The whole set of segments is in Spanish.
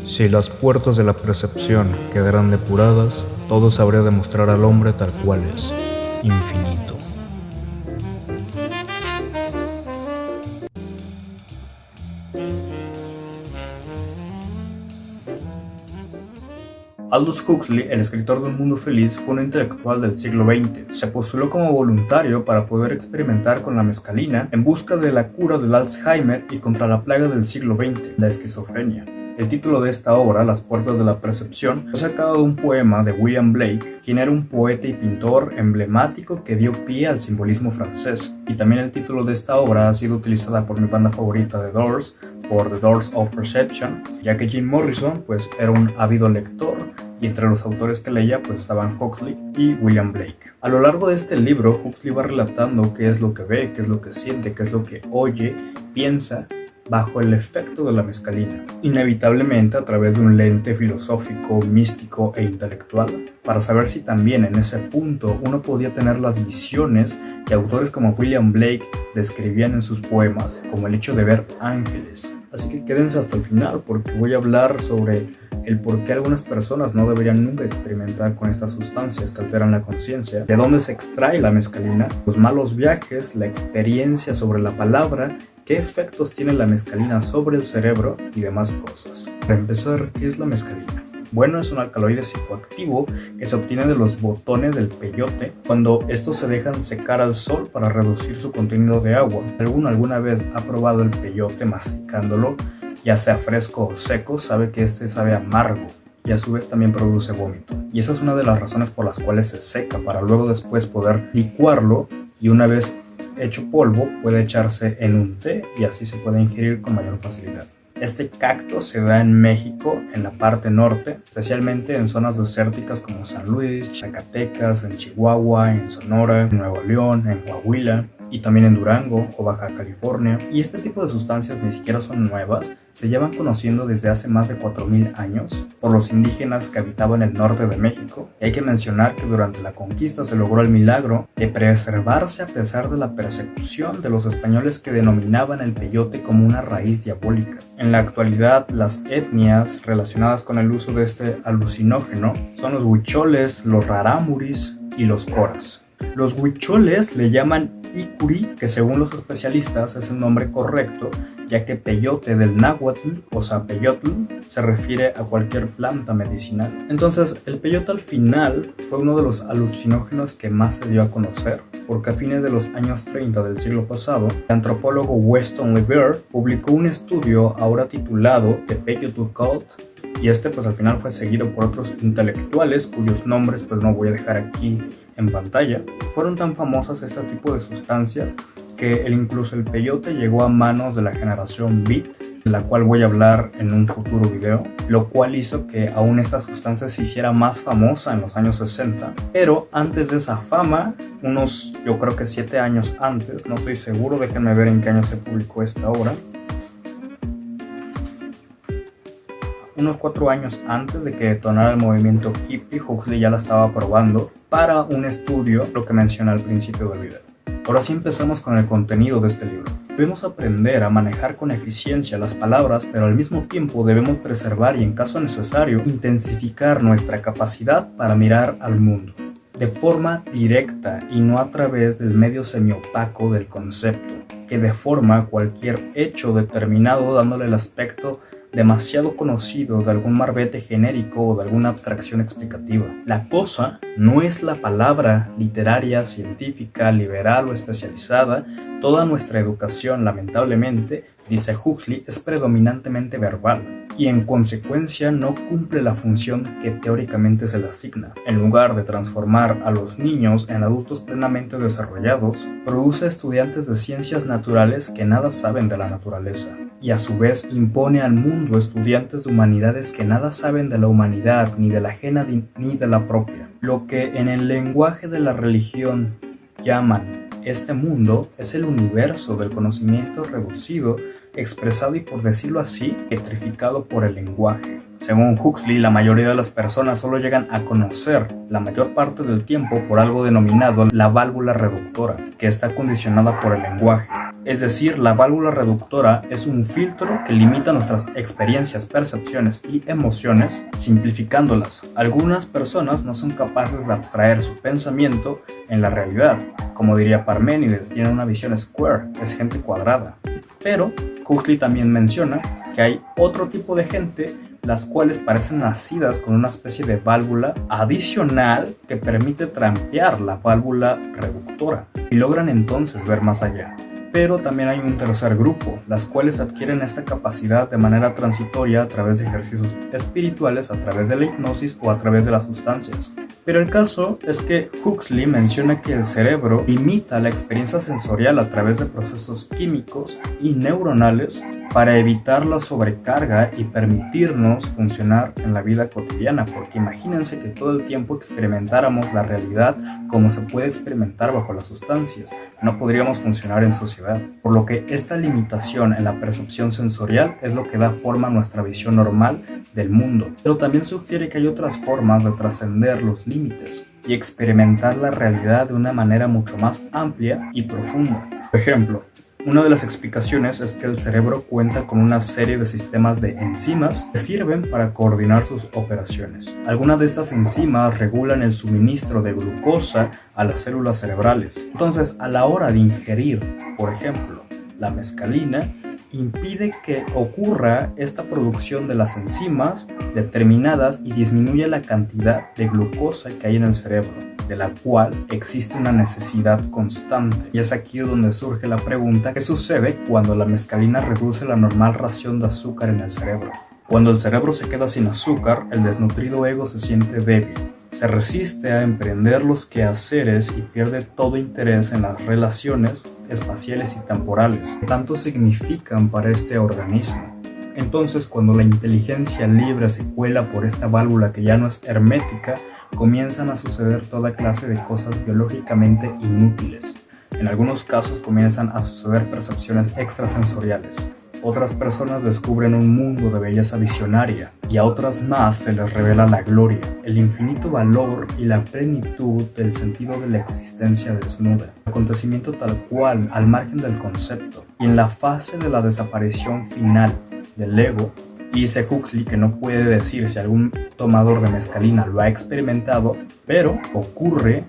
Si las puertas de la percepción quedaran depuradas, todo sabría demostrar al hombre tal cual es, infinito. Aldous Huxley, el escritor de Un Mundo Feliz, fue un intelectual del siglo XX. Se postuló como voluntario para poder experimentar con la mescalina en busca de la cura del Alzheimer y contra la plaga del siglo XX, la esquizofrenia. El título de esta obra, Las puertas de la percepción, fue sacado de un poema de William Blake, quien era un poeta y pintor emblemático que dio pie al simbolismo francés. Y también el título de esta obra ha sido utilizada por mi banda favorita The Doors, por The Doors of Perception, ya que Jim Morrison pues era un ávido lector y entre los autores que leía pues estaban Huxley y William Blake. A lo largo de este libro, Huxley va relatando qué es lo que ve, qué es lo que siente, qué es lo que oye, piensa bajo el efecto de la mescalina, inevitablemente a través de un lente filosófico, místico e intelectual, para saber si también en ese punto uno podía tener las visiones que autores como William Blake describían en sus poemas, como el hecho de ver ángeles. Así que quédense hasta el final porque voy a hablar sobre el por qué algunas personas no deberían nunca experimentar con estas sustancias que alteran la conciencia, de dónde se extrae la mescalina, los malos viajes, la experiencia sobre la palabra, qué efectos tiene la mescalina sobre el cerebro y demás cosas. Para empezar, ¿qué es la mescalina? Bueno, es un alcaloide psicoactivo que se obtiene de los botones del peyote cuando estos se dejan secar al sol para reducir su contenido de agua. ¿Alguna vez ha probado el peyote masticándolo? Ya sea fresco o seco, sabe que este sabe amargo y a su vez también produce vómito. Y esa es una de las razones por las cuales se seca, para luego después poder licuarlo y una vez hecho polvo puede echarse en un té y así se puede ingerir con mayor facilidad. Este cacto se da en México, en la parte norte, especialmente en zonas desérticas como San Luis, Zacatecas, en Chihuahua, en Sonora, en Nuevo León, en Coahuila y también en Durango o Baja California. Y este tipo de sustancias ni siquiera son nuevas, se llevan conociendo desde hace más de 4000 años por los indígenas que habitaban el norte de México. Y hay que mencionar que durante la conquista se logró el milagro de preservarse a pesar de la persecución de los españoles que denominaban el peyote como una raíz diabólica. En la actualidad, las etnias relacionadas con el uso de este alucinógeno son los huicholes, los rarámuris y los coras. Los huicholes le llaman icuri, que según los especialistas es el nombre correcto, ya que peyote del náhuatl, o zapeyotl, se refiere a cualquier planta medicinal. Entonces, el peyote al final fue uno de los alucinógenos que más se dio a conocer, porque a fines de los años 30 del siglo pasado, el antropólogo Weston LeVere publicó un estudio ahora titulado The Peyote Cult, y este pues al final fue seguido por otros intelectuales cuyos nombres pues no voy a dejar aquí en pantalla. Fueron tan famosas este tipo de sustancias que incluso el peyote llegó a manos de la generación Beat, de la cual voy a hablar en un futuro video, lo cual hizo que aún esta sustancia se hiciera más famosa en los años 60. Pero antes de esa fama, yo creo que 7 años antes, no estoy seguro, déjenme ver en qué año se publicó esta obra, unos 4 años antes de que detonara el movimiento hippie, Huxley ya la estaba probando para un estudio, lo que mencioné al principio del video. Ahora sí empezamos con el contenido de este libro. Debemos aprender a manejar con eficiencia las palabras, pero al mismo tiempo debemos preservar y en caso necesario intensificar nuestra capacidad para mirar al mundo de forma directa y no a través del medio semiopaco del concepto, que deforma cualquier hecho determinado dándole el aspecto demasiado conocido de algún marbete genérico o de alguna abstracción explicativa. La cosa no es la palabra literaria, científica, liberal o especializada. Toda nuestra educación, lamentablemente, dice Huxley, es predominantemente verbal y en consecuencia no cumple la función que teóricamente se le asigna. En lugar de transformar a los niños en adultos plenamente desarrollados, produce estudiantes de ciencias naturales que nada saben de la naturaleza y a su vez impone al mundo estudiantes de humanidades que nada saben de la humanidad, ni de la ajena ni de la propia. Lo que en el lenguaje de la religión llaman este mundo es el universo del conocimiento reducido, expresado y, por decirlo así, petrificado por el lenguaje. Según Huxley, la mayoría de las personas solo llegan a conocer la mayor parte del tiempo por algo denominado la válvula reductora, que está condicionada por el lenguaje. Es decir, la válvula reductora es un filtro que limita nuestras experiencias, percepciones y emociones, simplificándolas. Algunas personas no son capaces de abstraer su pensamiento en la realidad. Como diría Parménides, tienen una visión square, es gente cuadrada. Pero Huxley también menciona que hay otro tipo de gente las cuales parecen nacidas con una especie de válvula adicional que permite trampear la válvula reductora y logran entonces ver más allá. Pero también hay un tercer grupo, las cuales adquieren esta capacidad de manera transitoria a través de ejercicios espirituales, a través de la hipnosis o a través de las sustancias. Pero el caso es que Huxley menciona que el cerebro imita la experiencia sensorial a través de procesos químicos y neuronales para evitar la sobrecarga y permitirnos funcionar en la vida cotidiana, porque imagínense que todo el tiempo experimentáramos la realidad como se puede experimentar bajo las sustancias, no podríamos funcionar en sociedad, por lo que esta limitación en la percepción sensorial es lo que da forma a nuestra visión normal del mundo, pero también sugiere que hay otras formas de trascender los límites y experimentar la realidad de una manera mucho más amplia y profunda. Por ejemplo, una de las explicaciones es que el cerebro cuenta con una serie de sistemas de enzimas que sirven para coordinar sus operaciones. Algunas de estas enzimas regulan el suministro de glucosa a las células cerebrales. Entonces, a la hora de ingerir, por ejemplo, la mescalina, impide que ocurra esta producción de las enzimas determinadas y disminuye la cantidad de glucosa que hay en el cerebro, de la cual existe una necesidad constante. Y es aquí donde surge la pregunta: ¿qué sucede cuando la mescalina reduce la normal ración de azúcar en el cerebro? Cuando el cerebro se queda sin azúcar, el desnutrido ego se siente débil, se resiste a emprender los quehaceres y pierde todo interés en las relaciones espaciales y temporales que tanto significan para este organismo. Entonces, cuando la inteligencia libre se cuela por esta válvula que ya no es hermética, comienzan a suceder toda clase de cosas biológicamente inútiles. En algunos casos comienzan a suceder percepciones extrasensoriales. Otras personas descubren un mundo de belleza visionaria y a otras más se les revela la gloria, el infinito valor y la plenitud del sentido de la existencia desnuda. Acontecimiento tal cual, al margen del concepto, y en la fase de la desaparición final del ego. Y dice Huxley que no puede decir si algún tomador de mescalina lo ha experimentado, pero ocurre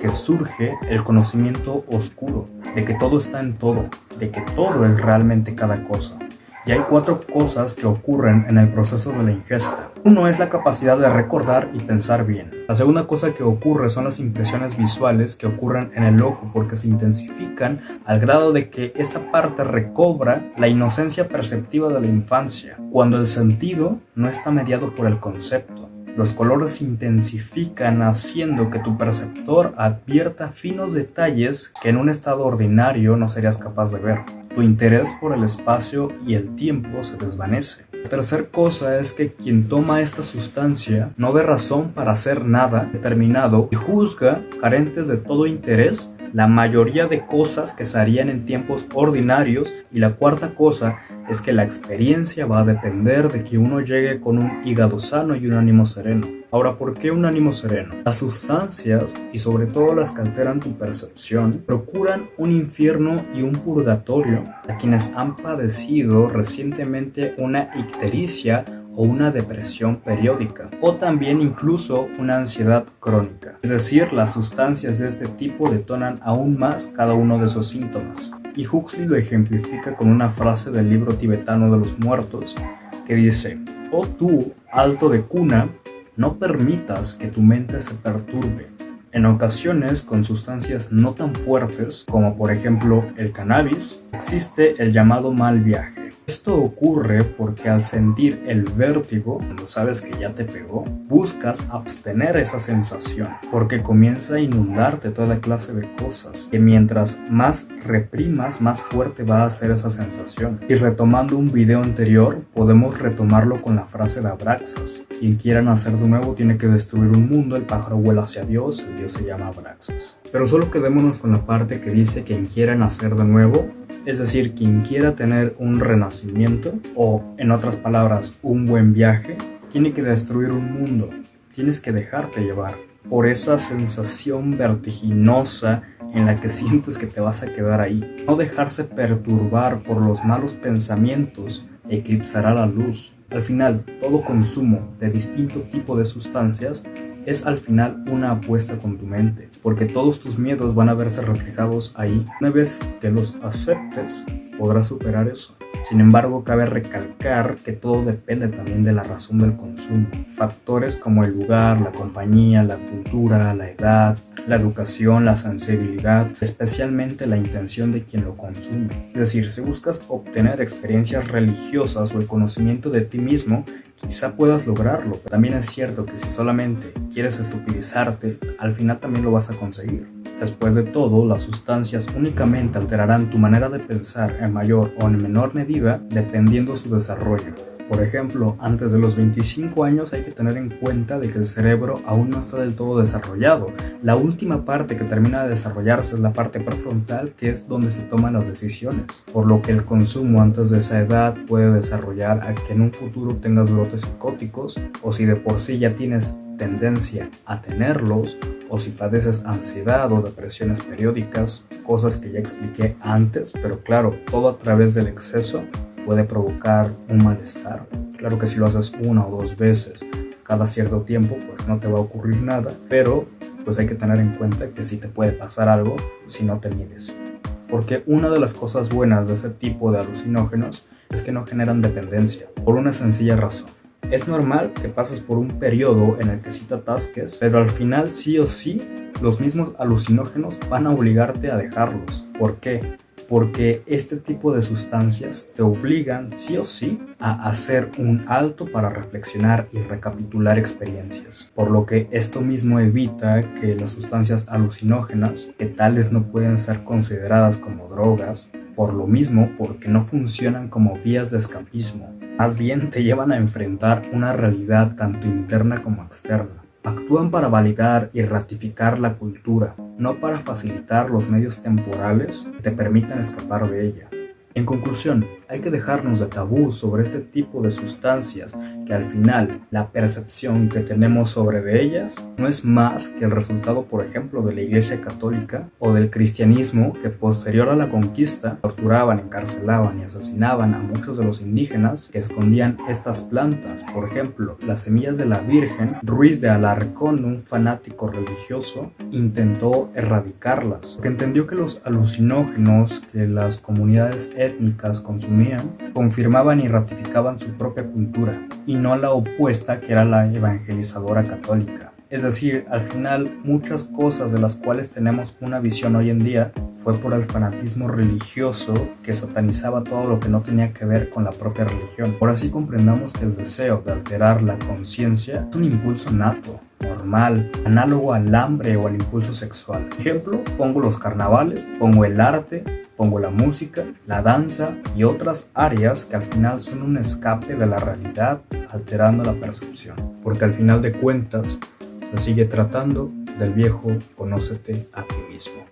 que surge el conocimiento oscuro, de que todo está en todo, de que todo es realmente cada cosa. Y hay 4 cosas que ocurren en el proceso de la ingesta. Uno es la capacidad de recordar y pensar bien. La segunda cosa que ocurre son las impresiones visuales que ocurren en el ojo porque se intensifican al grado de que esta parte recobra la inocencia perceptiva de la infancia, cuando el sentido no está mediado por el concepto. Los colores se intensifican haciendo que tu perceptor advierta finos detalles que en un estado ordinario no serías capaz de ver. Tu interés por el espacio y el tiempo se desvanece. La tercera cosa es que quien toma esta sustancia no ve razón para hacer nada determinado y juzga, carentes de todo interés, la mayoría de cosas que se harían en tiempos ordinarios. Y la cuarta cosa es que la experiencia va a depender de que uno llegue con un hígado sano y un ánimo sereno. Ahora, ¿por qué un ánimo sereno? Las sustancias, y sobre todo las que alteran tu percepción, procuran un infierno y un purgatorio a quienes han padecido recientemente una ictericia o una depresión periódica, o también incluso una ansiedad crónica. Es decir, las sustancias de este tipo detonan aún más cada uno de esos síntomas. Y Huxley lo ejemplifica con una frase del libro tibetano de los muertos que dice: «Oh tú, alto de cuna, no permitas que tu mente se perturbe». En ocasiones, con sustancias no tan fuertes, como por ejemplo el cannabis, existe el llamado mal viaje. Esto ocurre porque al sentir el vértigo, cuando sabes que ya te pegó, buscas abstener esa sensación, porque comienza a inundarte toda clase de cosas, que mientras más reprimas, más fuerte va a ser esa sensación. Y retomando un video anterior, podemos retomarlo con la frase de Abraxas: quien quiera nacer de nuevo tiene que destruir un mundo, el pájaro vuela hacia Dios, el Dios se llama Abraxas. Pero solo quedémonos con la parte que dice quien quiera nacer de nuevo, es decir, quien quiera tener un renacimiento, o en otras palabras, un buen viaje, tiene que destruir un mundo, tienes que dejarte llevar por esa sensación vertiginosa en la que sientes que te vas a quedar ahí. No dejarse perturbar por los malos pensamientos eclipsará la luz. Al final, todo consumo de distinto tipo de sustancias es al final una apuesta con tu mente, porque todos tus miedos van a verse reflejados ahí. Una vez que los aceptes, podrás superar eso. Sin embargo, cabe recalcar que todo depende también de la razón del consumo. Factores como el lugar, la compañía, la cultura, la edad, la educación, la sensibilidad, especialmente la intención de quien lo consume. Es decir, si buscas obtener experiencias religiosas o el conocimiento de ti mismo, quizá puedas lograrlo, pero también es cierto que si solamente quieres estupidizarte, al final también lo vas a conseguir. Después de todo, las sustancias únicamente alterarán tu manera de pensar en mayor o en menor medida dependiendo de su desarrollo. Por ejemplo, antes de los 25 años hay que tener en cuenta de que el cerebro aún no está del todo desarrollado. La última parte que termina de desarrollarse es la parte prefrontal, que es donde se toman las decisiones. Por lo que el consumo antes de esa edad puede desarrollar a que en un futuro tengas brotes psicóticos, o si de por sí ya tienes tendencia a tenerlos, o si padeces ansiedad o depresiones periódicas, cosas que ya expliqué antes, pero claro, todo a través del exceso puede provocar un malestar. Claro que si lo haces una o dos veces cada cierto tiempo, pues no te va a ocurrir nada, pero pues hay que tener en cuenta que sí te puede pasar algo si no te mides. Porque una de las cosas buenas de ese tipo de alucinógenos es que no generan dependencia, por una sencilla razón. Es normal que pases por un periodo en el que sí te atasques, pero al final sí o sí los mismos alucinógenos van a obligarte a dejarlos. ¿Por qué? Porque este tipo de sustancias te obligan sí o sí a hacer un alto para reflexionar y recapitular experiencias. Por lo que esto mismo evita que las sustancias alucinógenas, que tales no pueden ser consideradas como drogas, por lo mismo porque no funcionan como vías de escapismo. Más bien te llevan a enfrentar una realidad tanto interna como externa. Actúan para validar y ratificar la cultura, no para facilitar los medios temporales que te permitan escapar de ella. En conclusión, hay que dejarnos de tabú sobre este tipo de sustancias que al final la percepción que tenemos sobre de ellas no es más que el resultado, por ejemplo, de la Iglesia Católica o del cristianismo que posterior a la conquista torturaban, encarcelaban y asesinaban a muchos de los indígenas que escondían estas plantas. Por ejemplo, las semillas de la Virgen, Ruiz de Alarcón, un fanático religioso, intentó erradicarlas porque entendió que los alucinógenos que las comunidades étnicas consumían confirmaban y ratificaban su propia cultura y no la opuesta, que era la evangelizadora católica. Es decir, al final muchas cosas de las cuales tenemos una visión hoy en día fue por el fanatismo religioso que satanizaba todo lo que no tenía que ver con la propia religión. Por así comprendamos que el deseo de alterar la conciencia es un impulso nato, normal, análogo al hambre o al impulso sexual. Por ejemplo, pongo los carnavales, pongo el arte, pongo la música, la danza y otras áreas que al final son un escape de la realidad, alterando la percepción. Porque al final de cuentas se sigue tratando del viejo conócete a ti mismo.